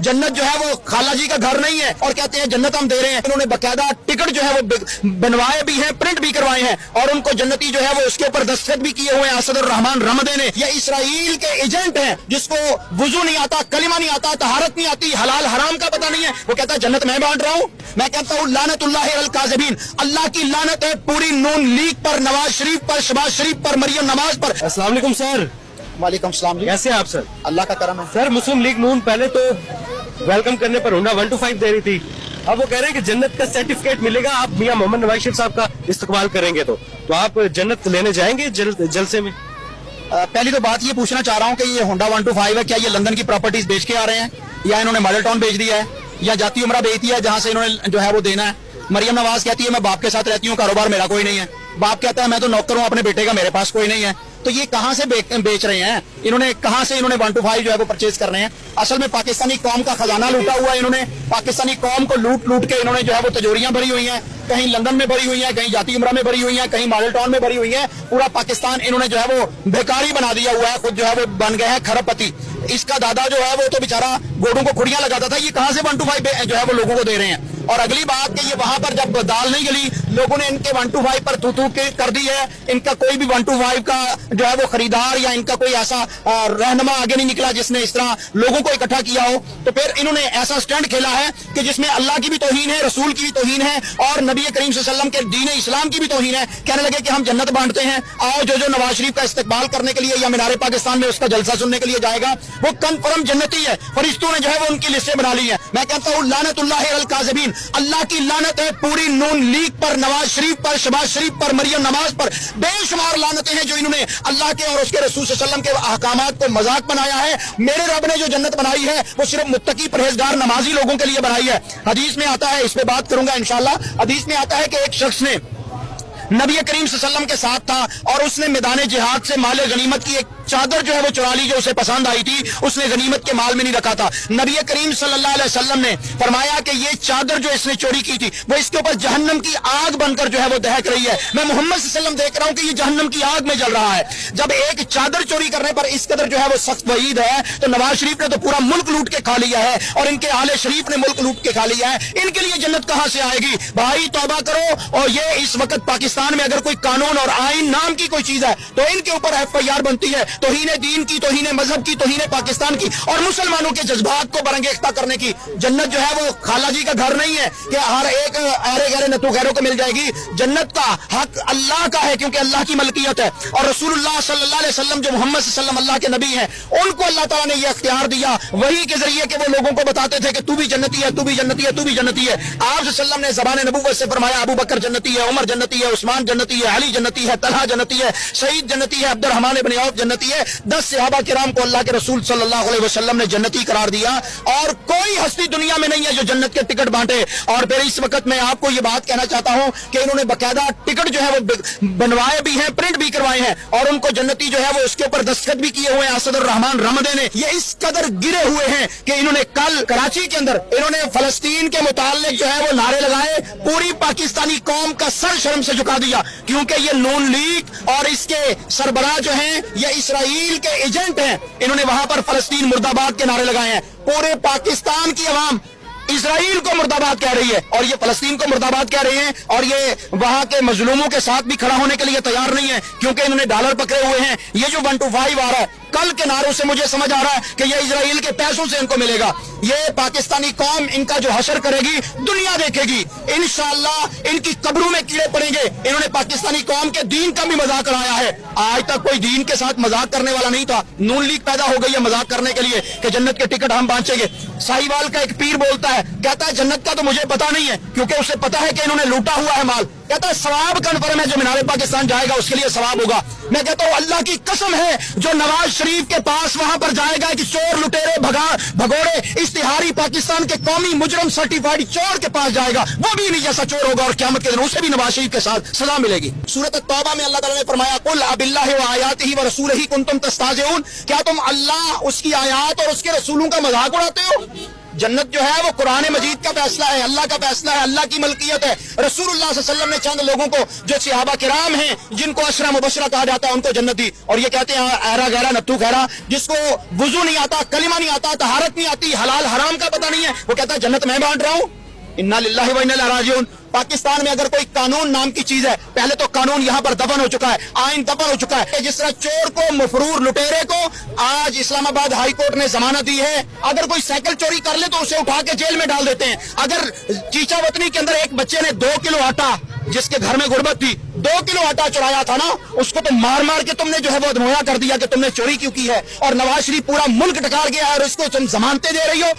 जन्नत जो है वो खाला जी का घर नहीं है और कहते हैं जन्नत हम दे रहे हैं। इन्होंने बकायदा टिकट जो है वो बनवाए भी हैं, प्रिंट भी करवाए हैं और उनको जन्नती जो है वो उसके ऊपर दस्तखत भी किए हुए हैं असदुर रहमान रमदे ने। ये इसराइल के एजेंट हैं जिसको वुजू नहीं आता, कलिमा नहीं आता, तहारत नहीं आती, हलाल हराम का पता नहीं है। वो कहता है जन्नत मैं बांट रहा हूँ। मैं कहता हूँ लानतुल्लाह अल काज़िबीन, अल्लाह की लानत है पूरी नून लीग पर, नवाज शरीफ पर, शहबाज शरीफ पर, मरियम नवाज पर। अस्सलाम वालेकुम सर। वालेकुम सलाम जी, कैसे हैं आप सर? अल्लाह का करम है। सर मुस्लिम लीग नून पहले तो वेलकम करने पर हुंडा 125 दे रही थी, अब वो कह रहे हैं कि जन्नत का सर्टिफिकेट मिलेगा आप मियां मोहम्मद नवाज शरीफ साहब का इस्तकबाल करेंगे तो आप जन्नत लेने जाएंगे जलसे में? पहली तो बात ये पूछना चाह रहा हूँ कि ये होंडा 125 है, क्या ये लंदन की प्रॉपर्टीज बेच के आ रहे हैं या इन्होंने मॉडल टाउन बेच दिया है या जाती उमरा बेच दिया है जहाँ से इन्होंने जो है वो देना है? मरियम नवाज कहती है मैं बाप के साथ रहती हूँ, कारोबार मेरा कोई नहीं है। बाप कहता है मैं तो नौकर हूँ अपने बेटे का, मेरे पास कोई नहीं है। तो ये कहाँ से बेच रहे हैं इन्होंने, कहाँ से इन्होंने 125 जो है वो परचेज कर रहे हैं? असल में पाकिस्तानी कौम का खजाना लूटा हुआ है इन्होंने, पाकिस्तानी कौम को लूट के इन्होंने जो है वो तिजोरियां भरी हुई हैं, कहीं लंदन में भरी हुई हैं, कहीं जाती उमरा में भरी हुई हैं, कहीं मॉडल टाउन में भरी हुई है। पूरा पाकिस्तान इन्होंने जो है वो बेकारी बना दिया हुआ है, खुद जो है वो बन गए हैं खरबपति। इसका दादा जो है वो तो बेचारा गोडों को खुड़ियां लगाता था, ये कहाँ से 125 जो है वो लोगों को दे रहे हैं? और अगली बात कि ये वहां पर जब दाल नहीं गली, लोगों ने इनके 125 पर थू कर दी है। इनका कोई भी 125 का जो है वो खरीदार या इनका कोई ऐसा रहनुमा आगे नहीं निकला जिसने इस तरह लोगों को इकट्ठा किया हो। तो फिर इन्होंने ऐसा स्टंट खेला है कि जिसमें अल्लाह की भी तौहीन है, रसूल की भी तौहीन है और नबी करीम सल्लल्लाहु अलैहि वसल्लम के दीन इस्लाम की भी तौहीन है। कहने लगे कि हम जन्नत बांटते हैं, आओ जो नवाज शरीफ का इस्तकबाल करने के लिए या मीनार पाकिस्तान में उसका जलसा सुनने के लिए जाएगा वो कन्फर्म जन्नती है। फरिश्तों ने जो है वो उनकी लिस्टें बना ली है। मैं कहता हूँ लानतुल्लाह अल काज़िबीन, अल्लाह की लानत है पूरी नून लीग पर, नवाज शरीफ पर, शहबाज शरीफ पर, मरियम नवाज पर। बेशुमार लानतें हैं जो इन्होंने अल्लाह के और उसके रसूल सल्लल्लाहु अलैहि वसल्लम के अहकामात को मजाक बनाया है। मेरे रब ने जो जन्नत बनाई है वो सिर्फ मुत्तकी परहेजगार नमाजी लोगों के लिए बनाई है। हदीस में आता है, इस पे बात करूंगा इंशाल्लाह। हदीस में आता है कि एक शख्स ने नबी करीम सल्लल्लाहु अलैहि वसल्लम के साथ था और उसने मैदान जिहाद से माल गनीमत की एक चादर जो है वो चुरा ली जो उसे पसंद आई थी, उसने गनीमत के माल में नहीं रखा था। नबी करीम सल्लल्लाहु अलैहि वसल्लम ने फरमाया कि ये चादर जो इसने चोरी की थी वो इसके ऊपर जहन्नम की आग बनकर जो है वो दहक रही है। मैं मोहम्मद सल्लल्लाहु अलैहि वसल्लम देख रहा हूं कि ये जहन्नम की आग में जल रहा है। जब एक चादर चोरी करने पर इस कदर जो है वो सख्त वईद है तो नवाज शरीफ ने तो पूरा मुल्क लूट के खा लिया है और इनके आले शरीफ ने मुल्क लूट के खा लिया है। इनके लिए जन्नत कहां से आएगी? भाई तौबा करो। और ये इस वक्त पाकिस्तान में अगर कोई कानून और आइन नाम की कोई चीज है तो इनके ऊपर FIR बनती है, तौहीन दीन की, तौहीन मजहब की, तौहीन पाकिस्तान की और मुसलमानों के जज्बात को बरंगेख्ता करने की। जन्नत जो है वो खाला जी का घर नहीं है कि हर एक अरे गहरे नतू गैरों को मिल जाएगी। जन्नत का हक अल्लाह का है क्योंकि अल्लाह की मलकियत है और रसूलुल्लाह सल्लल्लाहु अलैहि वसल्लम जो मोहम्मद सल्लल्लाहु अलैहि वसल्लम अल्लाह के नबी हैं उनको अल्लाह ताला ने ये अख्तियार दिया, वही के जरिए कि वो लोगों को बताते थे कि तू भी जन्नती है, तू भी जन्नती है, तू भी जन्नती है। आप सल्लल्लाहु ने ज़बान नबुव्वत से फरमाया अबू बकर जन्नती है, उमर जन्नती है, उस्मान जन्नती है, अली जन्नती है, तलहा जन्नती है, सईद जन्नती है, अब्दुर्रहमान इब्न औफ जन्नती है। 10 सहाबा किराम को अल्लाह के रसूल सल्लल्लाहु अलैहि वसल्लम ने जन्नती करार दिया और कोई हस्ती दुनिया में नहीं है जो जन्नत के टिकट बांटे। और फिर इस वक्त मैं आपको ये बात कहना चाहता हूं कि इन्होंने बकायदा टिकट जो है वो बनवाए भी हैं, प्रिंट भी करवाए हैं और उनको जन्नती जो है वो उसके ऊपर दस्तखत भी किए हुए हैं असदुर रहमान रमदे ने। ये इस कदर गिरे हुए हैं कि इन्होंने कल कराची के अंदर इन्होंने फलस्तीन के मुताल्लिक जो है वो नारे लगाए, पूरी पाकिस्तानी कौम का सर शर्म से झुका दिया क्योंकि ये नून लीग और इसके सरबराह जो हैं ये इसराइल के एजेंट हैं। इन्होंने वहां पर फलस्तीन मुर्दाबाद के नारे लगाए हैं। पूरे पाकिस्तान की अवाम इसराइल को मुर्दाबाद कह रही है और ये फलस्तीन को मुर्दाबाद कह रहे हैं और ये वहां के मजलूमों के साथ भी खड़ा होने के लिए तैयार नहीं है क्योंकि इन्होंने डॉलर पकड़े हुए हैं। ये जो 125 आ रहा है कल के नारों से मुझे समझ आ रहा है कि ये इजराइल के पैसों से इनको मिलेगा। ये पाकिस्तानी कौम इनका जो हशर करेगी दुनिया देखेगी, इंशाअल्लाह इनकी कब्रों में कीड़े पड़ेंगे। इन्होंने पाकिस्तानी कौम के दीन का भी मजाक उड़ाया है। आज तक कोई दीन के साथ मजाक करने वाला नहीं था। नून लीग पैदा हो गई है मजाक करने के लिए कि जन्नत के टिकट हम बांटेंगे। साहिवाल का एक पीर बोलता है, कहता है जन्नत का तो मुझे पता नहीं है क्योंकि उसे पता है कि इन्होंने लूटा हुआ है माल। कहता है सवाब कन्फर्म है, जो मीनार पाकिस्तान जाएगा उसके लिए सवाब होगा। मैं कहता हूँ अल्लाह की कसम है जो नवाज शरीफ के पास वहां पर जाएगा कि चोर लुटेरे भगोड़े इश्तिहारी पाकिस्तान के कौमी मुजरम सर्टिफाइड चोर के पास जाएगा, वो भी नहीं जैसा चोर होगा और क़यामत के दिन उसे भी नवाज शरीफ के साथ सजा मिलेगी। सूरत तौबा में अल्लाह ताला ने फरमाया कुल अबिल्लाहि व आयातिही व रसूलिही कुंतुम तस्ताज़िऊन, क्या तुम अल्लाह उसकी आयात और उसके रसूलों का मजाक उड़ाते हो? जन्नत जो है वो कुरान मजीद का फैसला है, अल्लाह का फैसला है, अल्लाह की मलकियत है। रसूलुल्लाह सल्लल्लाहु अलैहि वसल्लम ने चंद लोगों को जो सहाबा किराम हैं, जिनको अशरा मुबशरा कहा जाता है, उनको जन्नत दी। और ये कहते हैं अहरा गहरा नत्थू खैरा, जिसको वुजू नहीं आता, कलिमा नहीं आता, तहारत नहीं आती, हलाल हराम का पता नहीं है, वो कहता है जन्नत मैं बांट रहा हूँ। इन्ना लिल्लाहि व इन्ना इलैहि राजिऊन। पाकिस्तान में अगर कोई कानून नाम की चीज है, पहले तो कानून यहाँ पर दफन हो चुका है, आइन दफन हो चुका है। जिस तरह चोर को, मफरूर लुटेरे को आज इस्लामाबाद हाई कोर्ट ने जमानत दी है, अगर कोई साइकिल चोरी कर ले तो उसे उठा के जेल में डाल देते हैं। अगर चीचा वतनी के अंदर एक बच्चे ने 2 किलो आटा, जिसके घर में गुर्बत थी, 2 किलो आटा चुराया था ना, उसको तो मार मार के तुमने जो है वो अधमोया कर दिया कि तुमने चोरी क्यों की है। और नवाज शरीफ पूरा मुल्क डकार गया है और इसको तुम जमानतें दे रही हो।